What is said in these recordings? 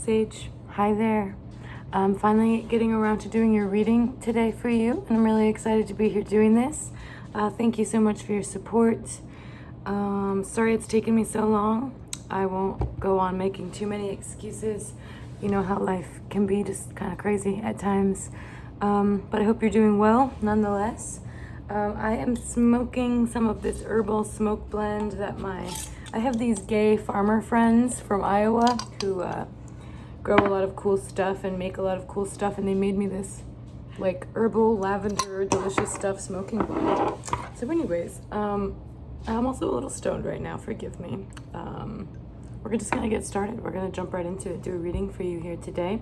Sage, hi there. I'm finally getting around to doing your reading today for you, and I'm really excited to be here doing this. Thank you so much for your support. Sorry it's taken me so long. I won't go on making too many excuses. You know how life can be just kind of crazy at times. But I hope you're doing well nonetheless. I am smoking some of this herbal smoke blend that I have these gay farmer friends from Iowa who grow a lot of cool stuff and make a lot of cool stuff, and they made me this like herbal lavender delicious stuff smoking blend. So anyways, I'm also a little stoned right now, forgive me. We're just gonna get started. We're gonna jump right into it, do a reading for you here today.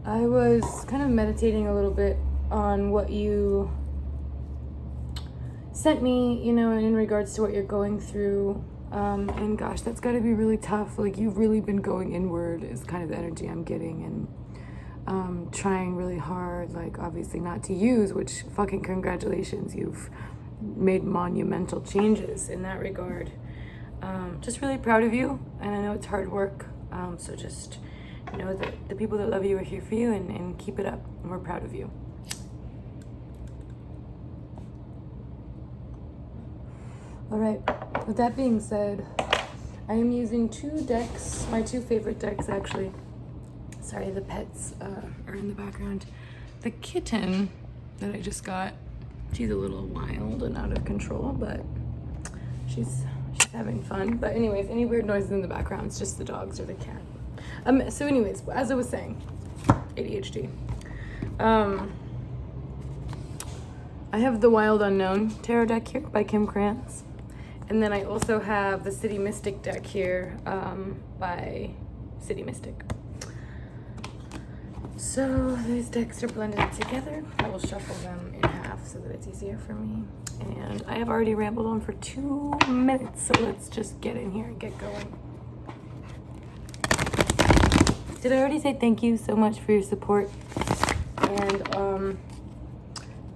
I was kind of meditating a little bit on what you sent me, you know, in regards to what you're going through. And gosh, that's got to be really tough. Like, you've really been going inward is kind of the energy I'm getting, and trying really hard, like, obviously not to use, which fucking congratulations, you've made monumental changes in that regard. Just really proud of you, and I know it's hard work, so just know that the people that love you are here for you, and keep it up, and we're proud of you. All right, with that being said, I am using two decks, my two favorite decks actually. Sorry, the pets are in the background. The kitten that I just got, she's a little wild and out of control, but she's having fun. But anyways, any weird noises in the background, it's just the dogs or the cat. So anyways, as I was saying, ADHD. I have the Wild Unknown tarot deck here by Kim Krantz. And then I also have the City Mystic deck here by City Mystic. So these decks are blended together. I will shuffle them in half so that it's easier for me. And I have already rambled on for 2 minutes, so let's just get in here and get going. Did I already say thank you so much for your support? And,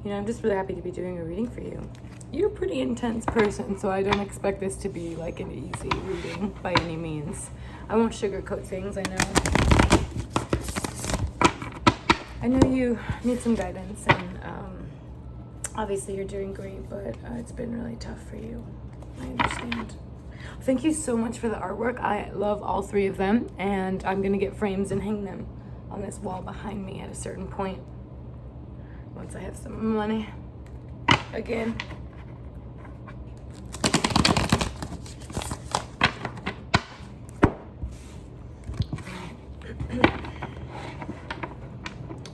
you know, I'm just really happy to be doing a reading for you. You're a pretty intense person, so I don't expect this to be like an easy reading by any means. I won't sugarcoat things, I know you need some guidance, and obviously you're doing great, but it's been really tough for you. I understand. Thank you so much for the artwork. I love all 3 of them, and I'm gonna get frames and hang them on this wall behind me at a certain point once I have some money again.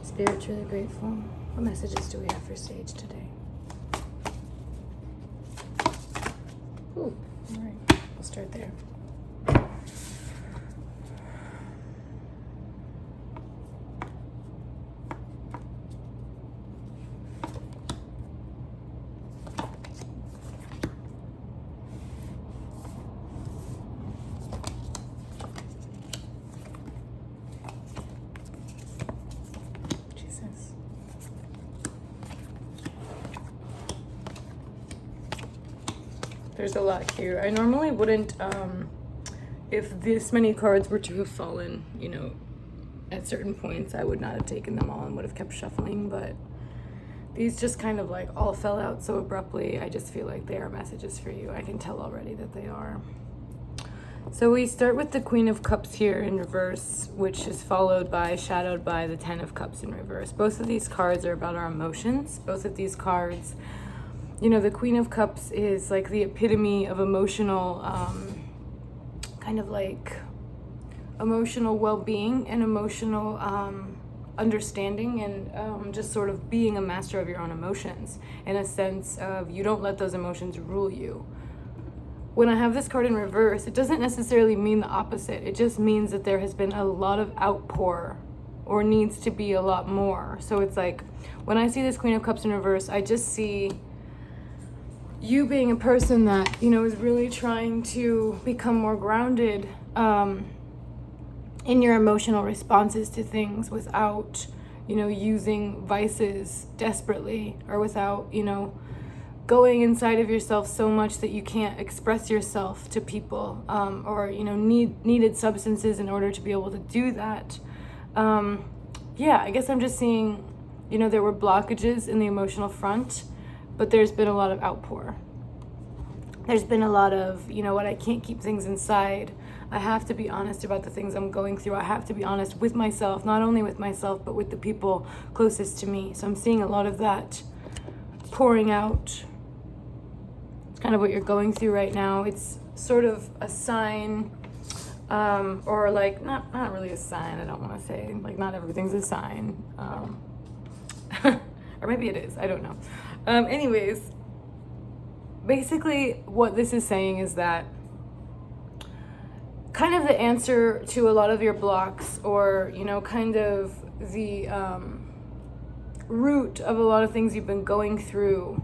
Spirit's really grateful. What messages do we have for Sage today? Ooh, all right, we'll start there. There's a lot here. I normally wouldn't, if this many cards were to have fallen, you know, at certain points, I would not have taken them all and would have kept shuffling, but these just kind of like all fell out so abruptly. I just feel like they are messages for you. I can tell already that they are. So we start with the Queen of Cups here in reverse, which is shadowed by the 10 of Cups in reverse. Both of these cards are about our emotions. Both of these cards, you know, the Queen of Cups is like the epitome of emotional, kind of like emotional well-being and emotional understanding, and just sort of being a master of your own emotions, in a sense of you don't let those emotions rule you. When I have this card in reverse, it doesn't necessarily mean the opposite. It just means that there has been a lot of outpour, or needs to be a lot more. So it's like, when I see this Queen of Cups in reverse, I just see you being a person that, you know, is really trying to become more grounded in your emotional responses to things, without, you know, using vices desperately, or without, you know, going inside of yourself so much that you can't express yourself to people, or, you know, needed substances in order to be able to do that. Yeah, I guess I'm just seeing, you know, there were blockages in the emotional front, but there's been a lot of outpour. There's been a lot of, you know what, I can't keep things inside. I have to be honest about the things I'm going through. I have to be honest with myself, not only with myself, but with the people closest to me. So I'm seeing a lot of that pouring out. It's kind of what you're going through right now. It's sort of a sign, or like, not really a sign, I don't want to say, like, not everything's a sign. Or maybe it is, I don't know. Anyways, basically what this is saying is that kind of the answer to a lot of your blocks, or, you know, kind of the root of a lot of things you've been going through,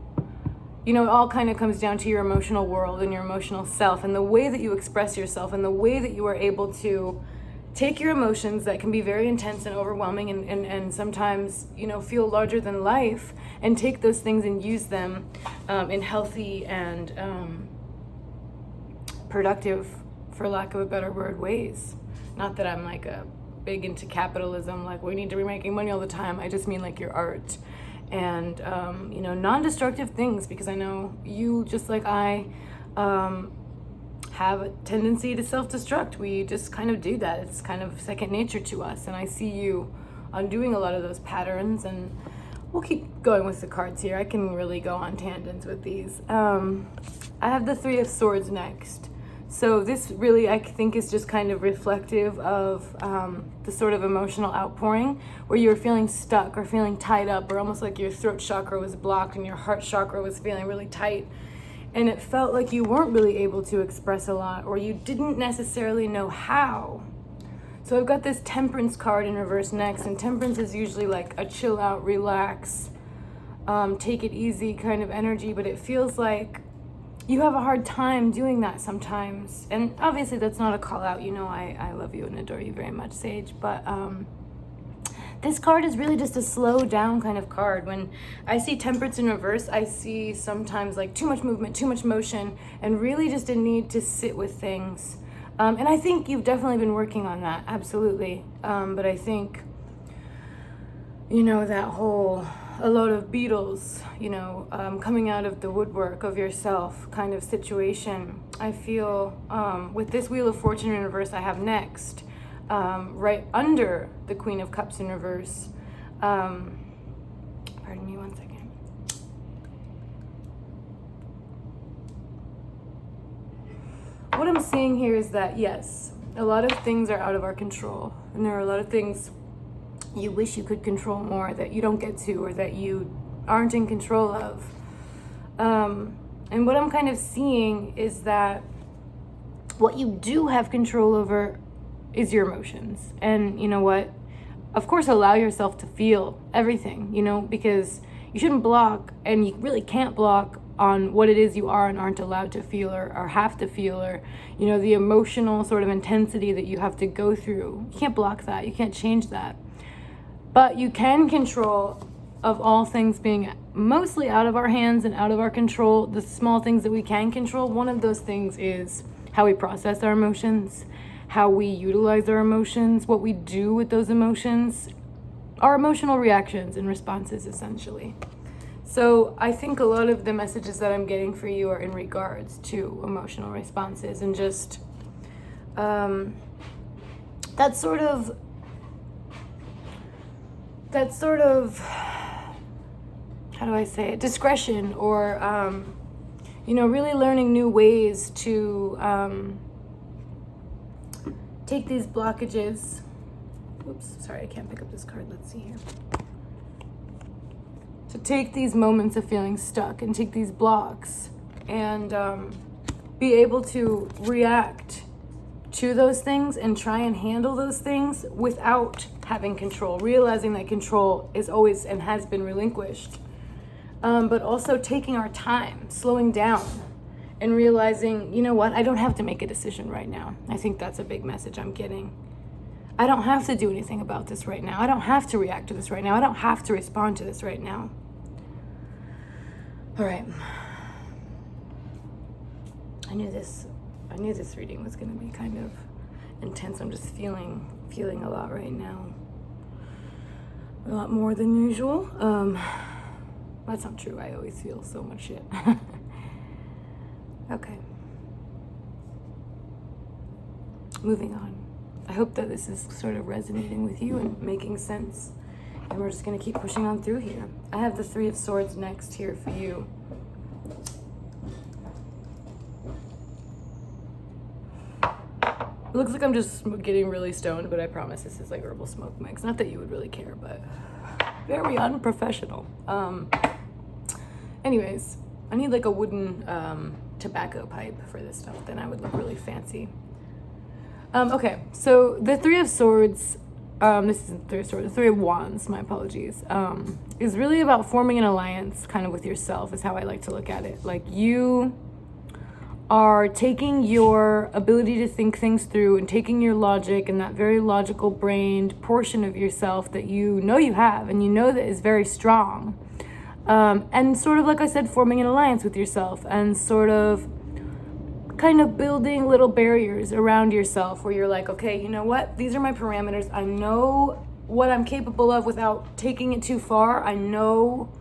you know, it all kind of comes down to your emotional world and your emotional self, and the way that you express yourself, and the way that you are able to take your emotions that can be very intense and overwhelming, and sometimes, you know, feel larger than life, and take those things and use them in healthy and productive, for lack of a better word, ways. Not that I'm like a big into capitalism, like we need to be making money all the time. I just mean like your art and, you know, non-destructive things, because I know you, just like I, have a tendency to self-destruct. We just kind of do that. It's kind of second nature to us. And I see you undoing a lot of those patterns, and we'll keep going with the cards here. I can really go on tangents with these. I have the Three of Swords next. So this really, I think, is just kind of reflective of the sort of emotional outpouring where you were feeling stuck or feeling tied up, or almost like your throat chakra was blocked and your heart chakra was feeling really tight. And it felt like you weren't really able to express a lot, or you didn't necessarily know how. So I've got this Temperance card in reverse next, and Temperance is usually like a chill out, relax, take it easy kind of energy, but it feels like you have a hard time doing that sometimes. And obviously that's not a call out, you know, I love you and adore you very much, Saige, but this card is really just a slow down kind of card. When I see Temperance in reverse, I see sometimes like too much movement, too much motion, and really just a need to sit with things. And I think you've definitely been working on that, absolutely. But I think, you know, that whole, a lot of beetles, you know, coming out of the woodwork of yourself kind of situation. I feel with this Wheel of Fortune in reverse I have next, right under the Queen of Cups in reverse. Pardon me one second. What I'm seeing here is that, yes, a lot of things are out of our control, and there are a lot of things you wish you could control more that you don't get to, or that you aren't in control of. And what I'm kind of seeing is that what you do have control over is your emotions. And you know what? Of course, allow yourself to feel everything, you know, because you shouldn't block, and you really can't block on what it is you are and aren't allowed to feel, or have to feel, or, you know, the emotional sort of intensity that you have to go through. You can't block that. You can't change that. But you can control, of all things being mostly out of our hands and out of our control, the small things that we can control. One of those things is how we process our emotions, how we utilize our emotions, what we do with those emotions, our emotional reactions and responses, essentially. So I think a lot of the messages that I'm getting for you are in regards to emotional responses, and just that sort of, how do I say it, discretion, or you know, really learning new ways to take these blockages. Oops, sorry, I can't pick up this card. Let's see here. To take these moments of feeling stuck and take these blocks and be able to react to those things and try and handle those things without having control, realizing that control is always and has been relinquished. But also taking our time, slowing down, and realizing, you know what, I don't have to make a decision right now. I think that's a big message I'm getting. I don't have to do anything about this right now. I don't have to react to this right now. I don't have to respond to this right now. All right, I knew this reading was going to be kind of intense. I'm just feeling a lot right now. A lot more than usual. That's not true. I always feel so much shit. Okay. Moving on. I hope that this is sort of resonating with you and making sense. And we're just going to keep pushing on through here. I have the Three of Swords next here for you. It looks like I'm just getting really stoned, but I promise this is like herbal smoke mix. Not that you would really care, but very unprofessional. Anyways, I need like a wooden tobacco pipe for this stuff. Then I would look really fancy. Okay, so the Three of Swords, this isn't Three of Swords, the Three of Wands, my apologies, is really about forming an alliance kind of with yourself is how I like to look at it. Like you are taking your ability to think things through and taking your logic and that very logical brained portion of yourself that you know you have and you know that is very strong. And sort of, like I said, forming an alliance with yourself and sort of kind of building little barriers around yourself where you're like, okay, you know what? These are my parameters. I know what I'm capable of without taking it too far. I know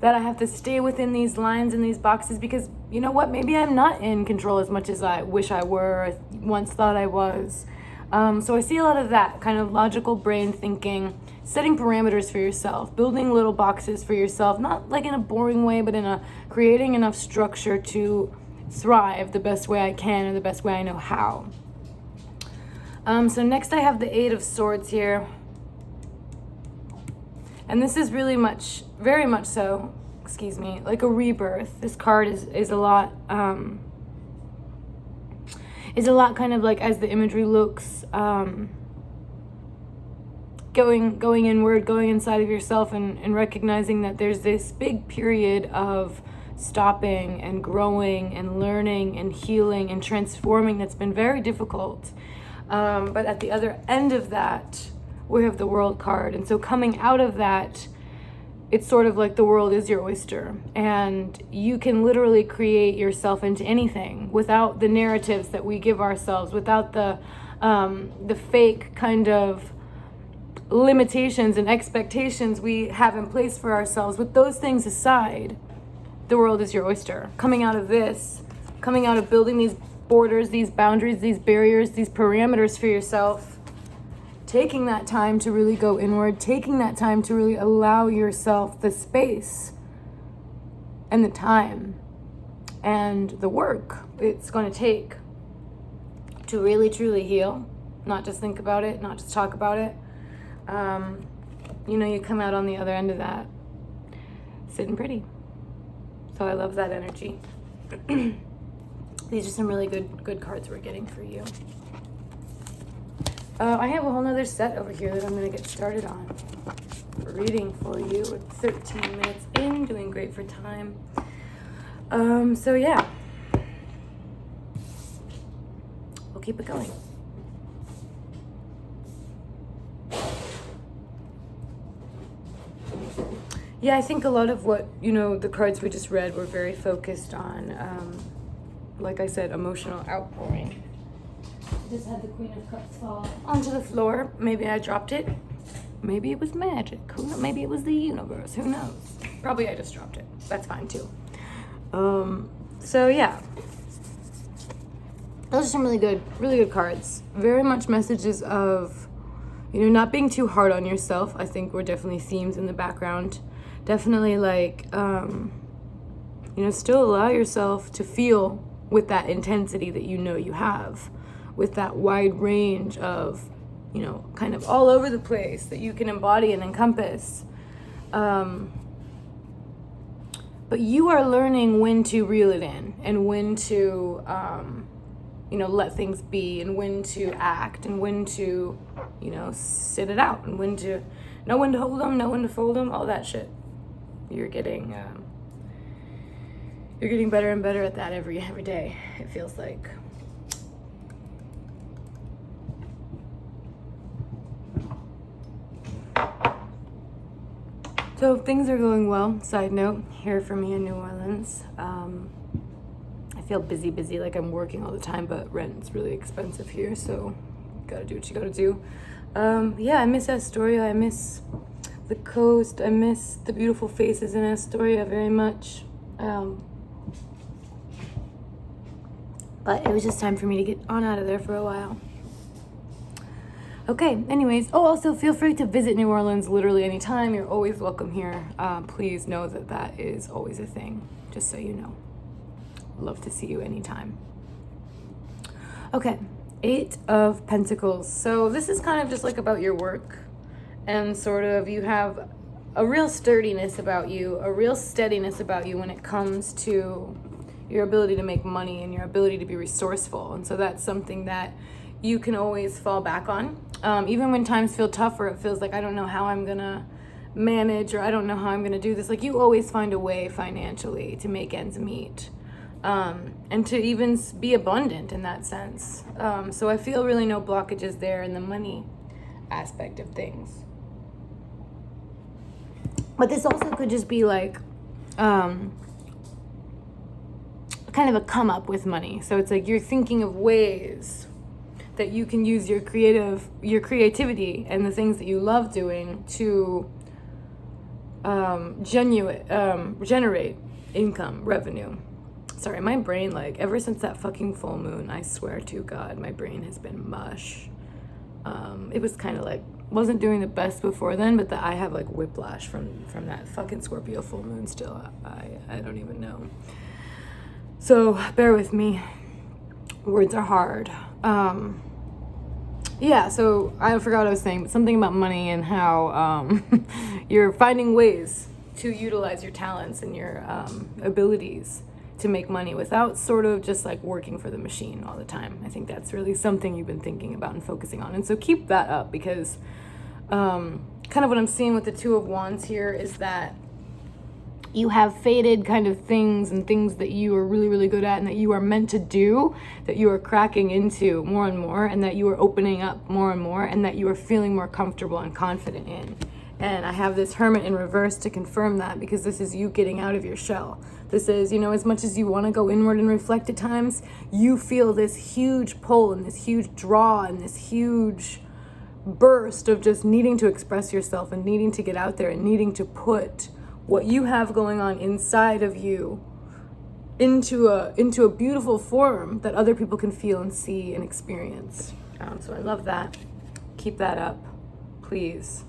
that I have to stay within these lines and these boxes because, you know what? Maybe I'm not in control as much as I wish I were, or once thought I was. So I see a lot of that kind of logical brain thinking, setting parameters for yourself, building little boxes for yourself, not like in a boring way, but in a creating enough structure to thrive the best way I can or the best way I know how. So next I have the Eight of Swords here. And this is really much, very much so, excuse me, like a rebirth. This card is a lot kind of like, as the imagery looks, going inward, going inside of yourself and recognizing that there's this big period of stopping and growing and learning and healing and transforming that's been very difficult. But at the other end of that, we have the World card. And so coming out of that, it's sort of like the world is your oyster. And you can literally create yourself into anything without the narratives that we give ourselves, without the fake kind of limitations and expectations we have in place for ourselves. With those things aside, the world is your oyster. Coming out of this, coming out of building these borders, these boundaries, these barriers, these parameters for yourself, taking that time to really go inward, taking that time to really allow yourself the space and the time and the work it's going to take to really truly heal, not just think about it, not just talk about it. You come out on the other end of that sitting pretty. So I love that energy. These are some really good cards we're getting for you. I have a whole nother set over here that I'm going to get started on. Reading for you. We're 13 minutes in, doing great for time. So yeah. We'll keep it going. Yeah, I think a lot of what, the cards we just read were very focused on, like I said, emotional outpouring. I just had the Queen of Cups fall onto the floor. Maybe I dropped it. Maybe it was magic. Maybe it was the universe. Who knows? Probably I just dropped it. That's fine too. So yeah. Those are some really good cards. Very much messages of, not being too hard on yourself. I think were definitely themes in the background. Definitely like, still allow yourself to feel with that intensity that you have, with that wide range of, kind of all over the place that you can embody and encompass. But you are learning when to reel it in and when to, let things be and when to act and when to, sit it out and know when to hold them, know when to fold them, all that shit. You're getting better and better at that every day, it feels like. So things are going well. Side note, here for me in New Orleans. I feel busy, like I'm working all the time, but rent's really expensive here, so gotta do what you gotta do. Yeah, I miss Astoria. I miss the coast. I miss the beautiful faces in Astoria very much. But it was just time for me to get on out of there for a while. Okay, anyways. Oh, also feel free to visit New Orleans literally anytime. You're always welcome here. Please know that that is always a thing, just so you know. Love to see you anytime. Okay, 8 of Pentacles. So this is kind of just like about your work, and sort of you have a real sturdiness about you, a real steadiness about you when it comes to your ability to make money and your ability to be resourceful. And so that's something that you can always fall back on. Even when times feel tough, or it feels like I don't know how I'm gonna manage, or I don't know how I'm gonna do this, like you always find a way financially to make ends meet, and to even be abundant in that sense. So I feel really no blockages there in the money aspect of things. But this also could just be like kind of a come up with money. So it's like you're thinking of ways that you can use your creativity and the things that you love doing to generate income, revenue. Sorry, my brain, like ever since that fucking full moon, I swear to God, my brain has been mush. It was kind of like, wasn't doing the best before then, but I have like whiplash from that fucking Scorpio full moon still. I don't even know. So bear with me. Words are hard. Yeah, so I forgot what I was saying, but something about money and how you're finding ways to utilize your talents and your abilities to make money without sort of just like working for the machine all the time. I think that's really something you've been thinking about and focusing on. And so keep that up, because kind of what I'm seeing with the 2 of Wands here is that you have faded kind of things and things that you are really, really good at and that you are meant to do, that you are cracking into more and more, and that you are opening up more and more, and that you are feeling more comfortable and confident in. And I have this Hermit in reverse to confirm that, because this is you getting out of your shell. This is, you know, as much as you want to go inward and reflect at times, you feel this huge pull and this huge draw and this huge burst of just needing to express yourself and needing to get out there and needing to put what you have going on inside of you into a beautiful form that other people can feel and see and experience. So I love that. Keep that up, please.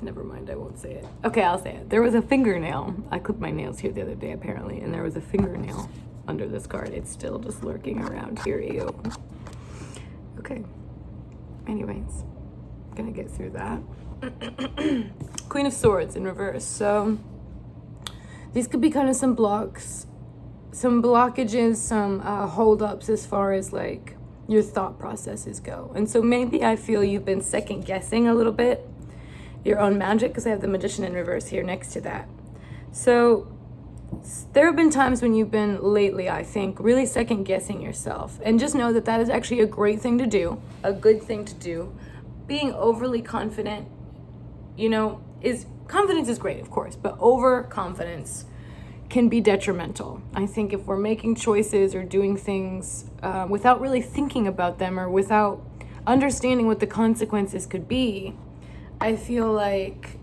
Never mind, I won't say it. Okay, I'll say it. There was a fingernail. I clipped my nails here the other day, apparently, and there was a fingernail under this card. It's still just lurking around here, ew. Okay. Anyways, gonna get through that. Queen of Swords in reverse. So these could be kind of some blocks, some blockages, some hold-ups as far as like your thought processes go. And so maybe I feel you've been second guessing a little bit your own magic, because I have the Magician in reverse here next to that. So there have been times when you've been lately, I think, really second guessing yourself. And just know that that is actually a great thing to do, a good thing to do. Being overly confident, you know, confidence is great, of course, but overconfidence can be detrimental. I think if we're making choices or doing things without really thinking about them, or without understanding what the consequences could be, I feel like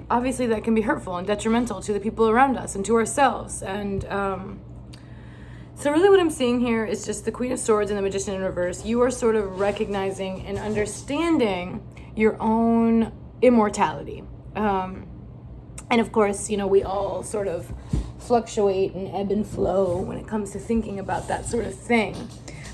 obviously that can be hurtful and detrimental to the people around us and to ourselves. And so really what I'm seeing here is just the Queen of Swords and the Magician in reverse. You are sort of recognizing and understanding your own immortality. And of course, you know, we all sort of fluctuate and ebb and flow when it comes to thinking about that sort of thing.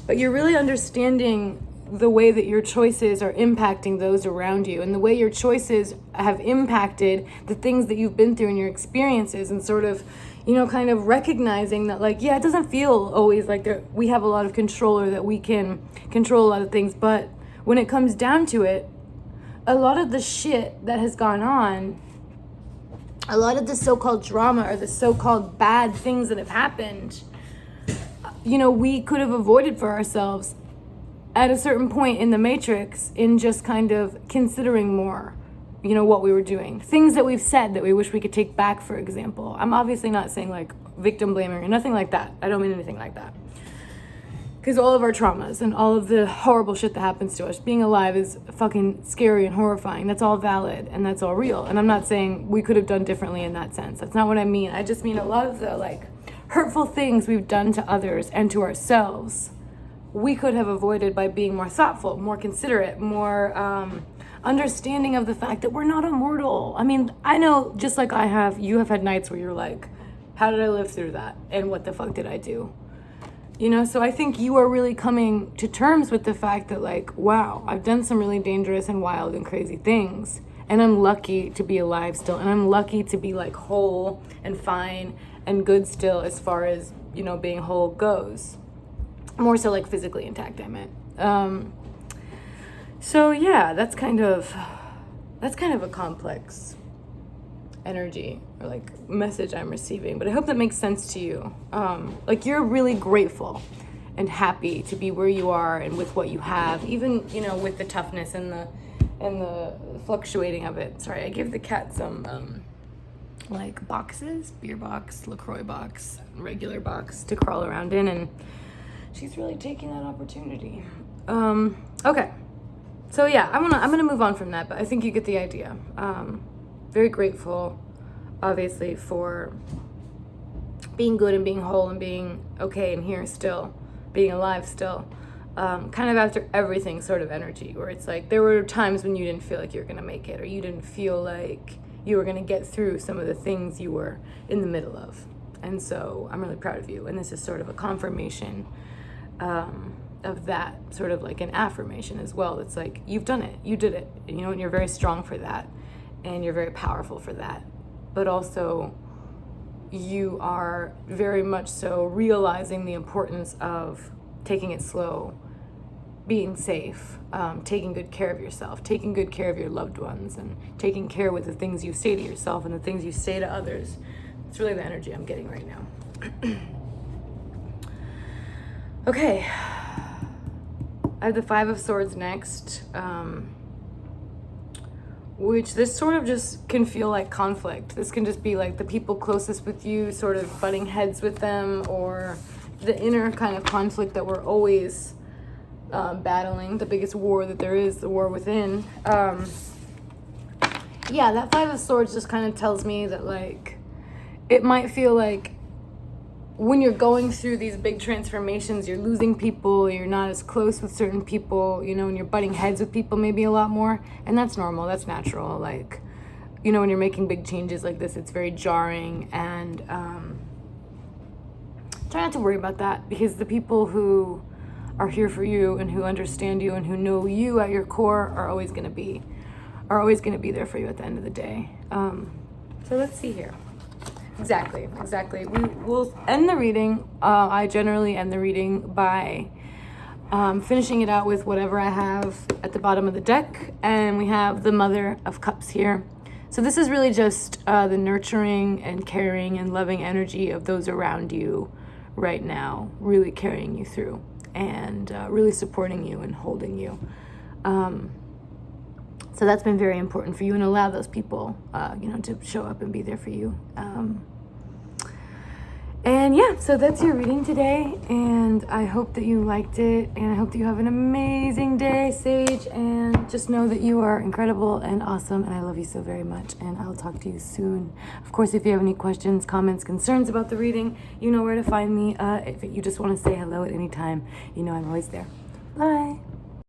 But you're really understanding the way that your choices are impacting those around you, and the way your choices have impacted the things that you've been through and your experiences, and sort of, you know, kind of recognizing that, like, yeah, it doesn't feel always like we have a lot of control, or that we can control a lot of things, but when it comes down to it, a lot of the shit that has gone on, a lot of the so-called drama or the so-called bad things that have happened, you know, we could have avoided for ourselves at a certain point in the matrix, in just kind of considering more you know, what we were doing. Things that we've said that we wish we could take back, for example. I'm obviously not saying like victim blaming or nothing like that. I don't mean anything like that. Because all of our traumas and all of the horrible shit that happens to us, being alive is fucking scary and horrifying. That's all valid and that's all real. And I'm not saying we could have done differently in that sense. That's not what I mean. I just mean a lot of the like hurtful things we've done to others and to ourselves, we could have avoided by being more thoughtful, more considerate, more understanding of the fact that we're not immortal. I mean, I know just like I have, you have had nights where you're like, how did I live through that? And what the fuck did I do? You know, so I think you are really coming to terms with the fact that like, wow, I've done some really dangerous and wild and crazy things. And I'm lucky to be alive still. And I'm lucky to be like whole and fine and good still as far as, you know, being whole goes. More so like physically intact, I meant. So yeah, that's kind of a complex energy or like message I'm receiving, but I hope that makes sense to you. Like you're really grateful and happy to be where you are and with what you have, even, you know, with the toughness and the fluctuating of it. Sorry, I gave the cat some like boxes, beer box, LaCroix box, regular box to crawl around in, and she's really taking that opportunity. Okay. So yeah, I'm gonna move on from that, but I think you get the idea. Very grateful, obviously, for being good and being whole and being okay and here still, being alive still. Kind of after everything sort of energy, where it's like there were times when you didn't feel like you were gonna make it, or you didn't feel like you were gonna get through some of the things you were in the middle of. And so I'm really proud of you. And this is sort of a confirmation of that, sort of like an affirmation as well. It's like, you've done it, you did it, you know, and you're very strong for that. And you're very powerful for that. But also, you are very much so realizing the importance of taking it slow, being safe, taking good care of yourself, taking good care of your loved ones, and taking care with the things you say to yourself and the things you say to others. It's really the energy I'm getting right now. Okay. I have the Five of Swords next. Which this sort of just can feel like conflict. This can just be like the people closest with you sort of butting heads with them, or the inner kind of conflict that we're always battling, the biggest war that there is, the war within. Yeah, that Five of Swords just kind of tells me that like, it might feel like when you're going through these big transformations, you're losing people, you're not as close with certain people, you know, and you're butting heads with people maybe a lot more. And that's normal, that's natural. Like, you know, when you're making big changes like this, it's very jarring. And try not to worry about that, because the people who are here for you and who understand you and who know you at your core are always going to be there for you at the end of the day. So let's see here. Exactly. We'll end the reading. I generally end the reading by finishing it out with whatever I have at the bottom of the deck. And we have the Mother of Cups here. So this is really just the nurturing and caring and loving energy of those around you right now, really carrying you through and really supporting you and holding you. So that's been very important for you, and allow those people, you know, to show up and be there for you. And yeah, so that's your reading today, and I hope that you liked it, and I hope that you have an amazing day, Sage, and just know that you are incredible and awesome, and I love you so very much, and I'll talk to you soon. Of course, if you have any questions, comments, concerns about the reading, you know where to find me. If you just want to say hello at any time, you know I'm always there. Bye.